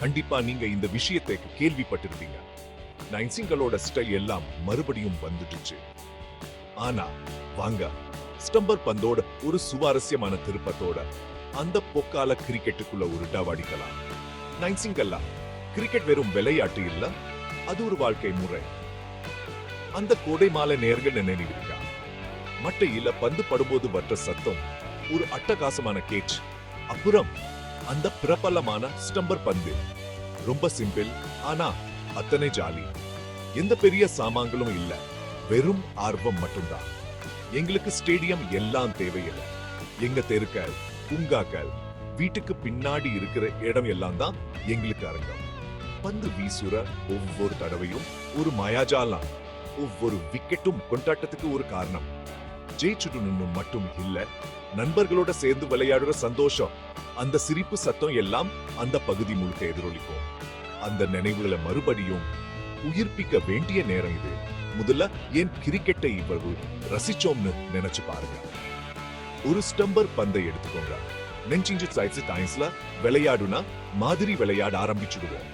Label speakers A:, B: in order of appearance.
A: கண்டிப்பா நீங்க இந்த விஷயத்தை கேள்விப்பட்டிருப்பீங்க. நைன்சிங்களோட ஸ்டைல் எல்லாம் மறுபடியும் வந்துடுச்சு. ஆனா வாங்க ஸ்டம்பர் பந்தோட ஒரு சுவாரஸ்யமான திருப்பத்தோட அந்த பொக்கால கிரிக்கெட்டுக்குள்ள ஒரு டவாடிக்கலாம். நைன்சிங்கல்லா கிரிக்கெட் வெறும் விளையாட்டு இல்ல, அது ஒரு வாழ்க்கை முறை. அந்த கோடை மாலை நேர்கள் நினைவிருக்கா? மட்டையில பந்து படும்போது வற்ற சத்தம், ஒரு அட்டகாசமான கேட்ச், அப்புறம் அந்த பிரபலமான ஸ்டம்பர் பந்து. ரொம்ப சிம்பிள், ஆனா அத்தனை ஜாலி. எந்த பெரிய சாமான்களும் இல்ல, வெறும் ஆர்வம் மட்டும்தான். எங்களுக்கு ஸ்டேடியம் எல்லாம் தேவையில்லை. எங்க தெருக்கள், பூங்காக்கள், வீட்டுக்கு பின்னாடி இருக்கிற இடம் எல்லாம் தான் எங்களுக்கு அரங்கம். பந்து வீசுற ஒவ்வொரு தடவையும் ஒரு மாயாஜாலம், ஒவ்வொரு விக்கெட்டும் கொண்டாட்டத்துக்கு ஒரு காரணம். ஜெயிச்சுடணும்னு மட்டும் இல்ல, நண்பர்களோட சேர்ந்து விளையாடுற சந்தோஷம், அந்த சிரிப்பு சத்தம் எல்லாம் அந்த பகுதி முழுக்க எதிரொலிக்கும். அந்த நினைவுகளை மறுபடியும் உயிர்ப்பிக்க வேண்டிய நேரம் இது. முதல்ல ஏன் கிரிக்கெட்டை இவ்வளவு ரசிச்சோம்னு நினைச்சு பாருங்க. ஒரு ஸ்டம்பர் பந்தை எடுத்துக்கோங்க. நெஞ்சிஞ்சு சைஸ் டைம்ஸ்ல விளையாடுனா மாதிரி விளையாட ஆரம்பிச்சுடுவோம்.